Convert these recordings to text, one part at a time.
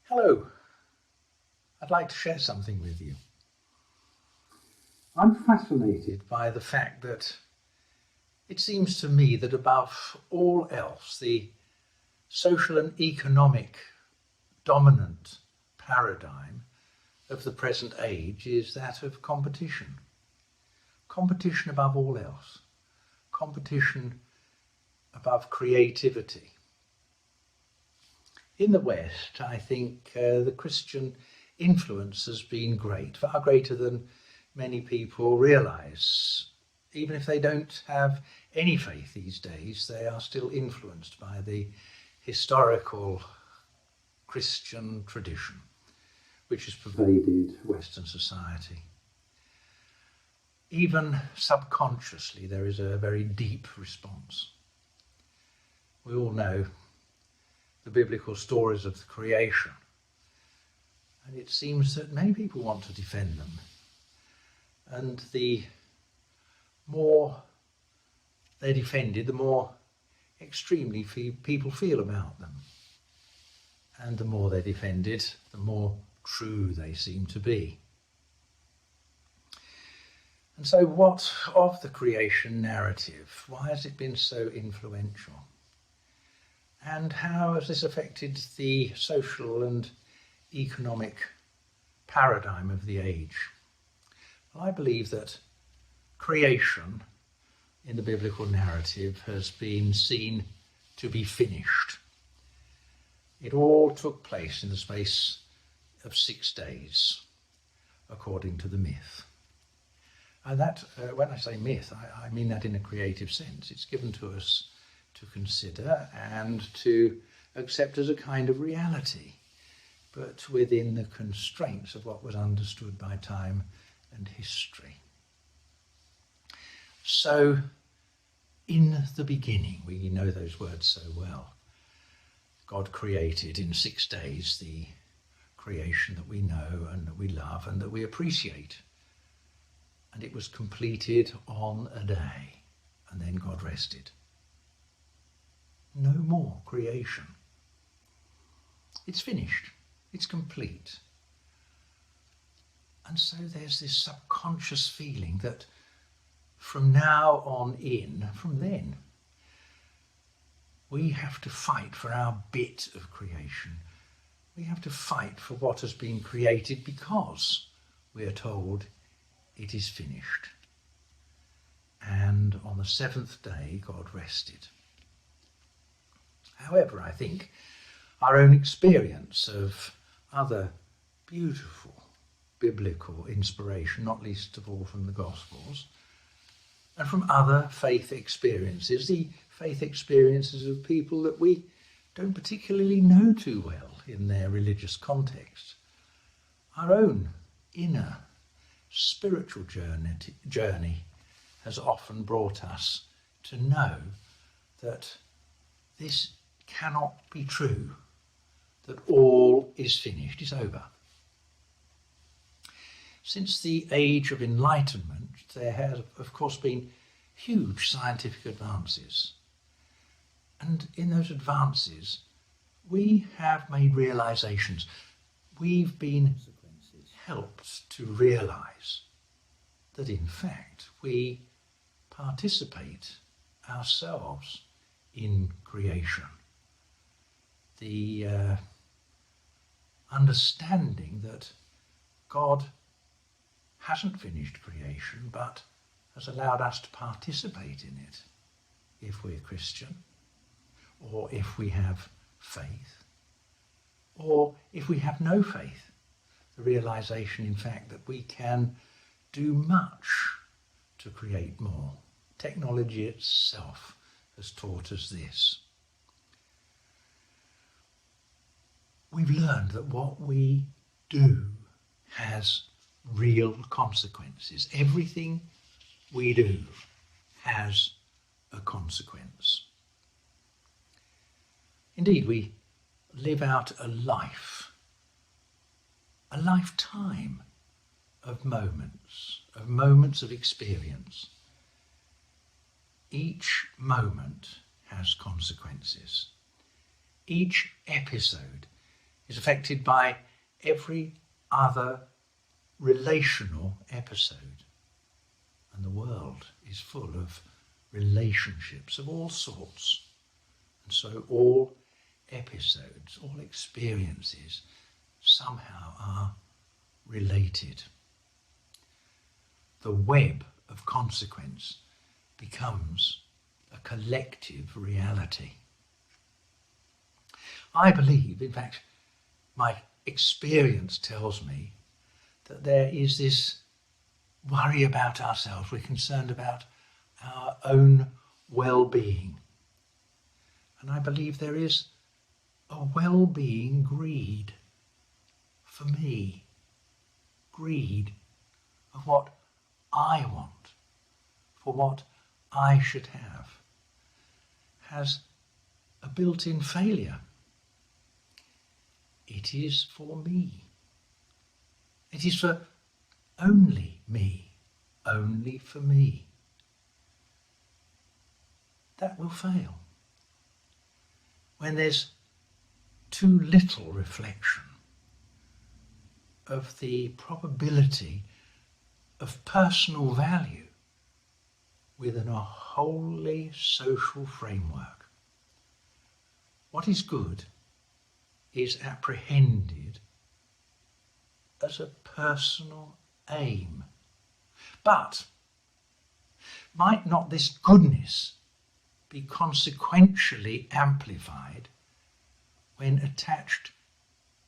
Hello, I'd like to share something with you. I'm fascinated by the fact that it seems to me that above all else, the social and economic dominant paradigm of the present age is that of competition. Competition above all else. Competition above creativity. In the West, I think the Christian influence has been great, far greater than many people realise. Even if they don't have any faith these days, they are still influenced by the historical Christian tradition which has pervaded Western society. Even subconsciously, there is a very deep response. We all know the biblical stories of the creation, and it seems that many people want to defend them, and the more they're defended, the more extremely people feel about them, and the more they're defended, the more true they seem to be. And so what of the creation narrative? Why has it been so influential? And how has this affected the social and economic paradigm of the age? Well, I believe that creation in the biblical narrative has been seen to be finished. It all took place in the space of 6 days, according to the myth. And that, when I say myth, I mean that in a creative sense. It's given to us to consider and to accept as a kind of reality, but within the constraints of what was understood by time and history. So, in the beginning, we know those words so well. God created in 6 days the creation that we know and that we love and that we appreciate. And it was completed on a day, and then God rested. No more creation. It's finished. It's complete. And so there's this subconscious feeling that from now on in, from then, we have to fight for our bit of creation. We have to fight for what has been created because we are told it is finished. And on the 7th day, God rested. However, I think our own experience of other beautiful biblical inspiration, not least of all from the Gospels, and from other faith experiences, the faith experiences of people that we don't particularly know too well in their religious context, our own inner spiritual journey has often brought us to know that this cannot be true, that all is finished, is over. Since the age of enlightenment, there has, of course, been huge scientific advances. And in those advances, we have made realizations. We've been helped to realize that, in fact, we participate ourselves in creation. The understanding that God hasn't finished creation, but has allowed us to participate in it if we're Christian, or if we have faith, or if we have no faith. The realization, in fact, that we can do much to create more. Technology itself has taught us this. We've learned that what we do has real consequences. Everything we do has a consequence. Indeed, we live out a lifetime of moments of experience. Each moment has consequences. Each episode is affected by every other relational episode. And the world is full of relationships of all sorts. And so all episodes, all experiences somehow are related. The web of consequence becomes a collective reality. I believe, in fact, my experience tells me that there is this worry about ourselves. We're concerned about our own well-being. And I believe there is a well-being greed for me. Greed of what I want, for what I should have, has a built-in failure. It is for me. It is for only me, only for me. That will fail. When there's too little reflection of the probability of personal value within a wholly social framework. What is good is apprehended as a personal aim. But might not this goodness be consequentially amplified when attached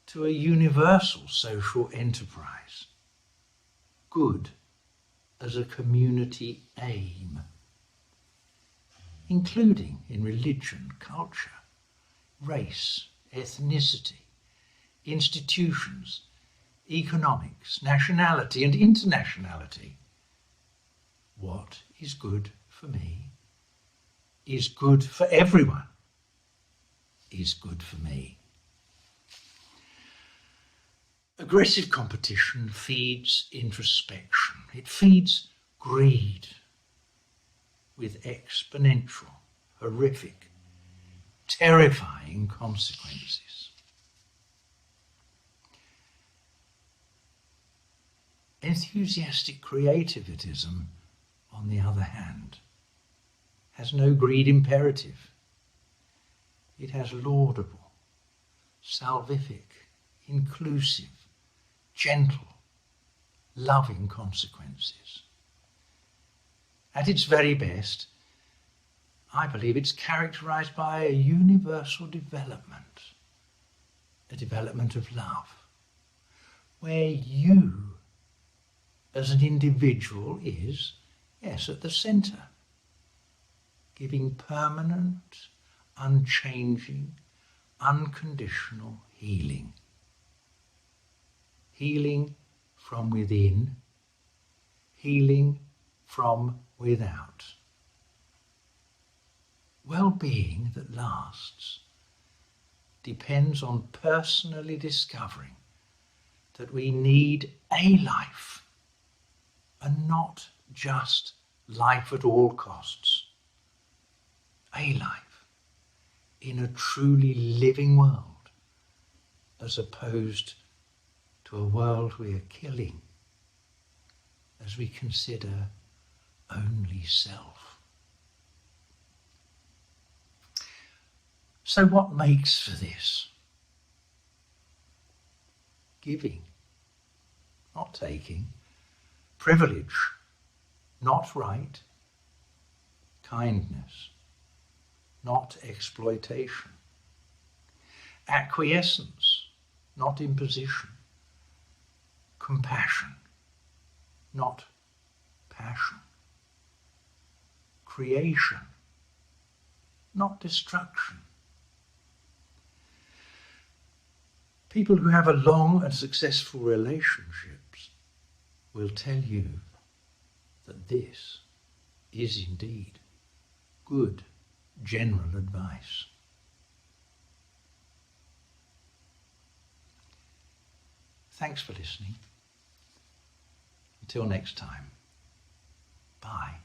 to a universal social enterprise? Good as a community aim, including in religion, culture, race, ethnicity, institutions, economics, nationality and internationality. What is good for me is good for everyone, is good for me. Aggressive competition feeds introspection. It feeds greed with exponential, horrific, terrifying consequences. Enthusiastic creativism, on the other hand, has no greed imperative. It has laudable, salvific, inclusive, gentle, loving consequences. At its very best, I believe it's characterized by a universal development, a development of love, where you as an individual is, yes, at the centre, giving permanent, unchanging, unconditional healing. Healing from within, healing from without. Well-being that lasts depends on personally discovering that we need a life and not just life at all costs. A life in a truly living world, as opposed to a world we are killing as we consider only self. So what makes for this? Giving, not taking. Privilege, not right. Kindness, not exploitation. Acquiescence, not imposition. Compassion, not passion. Creation, not destruction. People who have a long and successful relationships will tell you that this is indeed good general advice. Thanks for listening. Until next time, bye.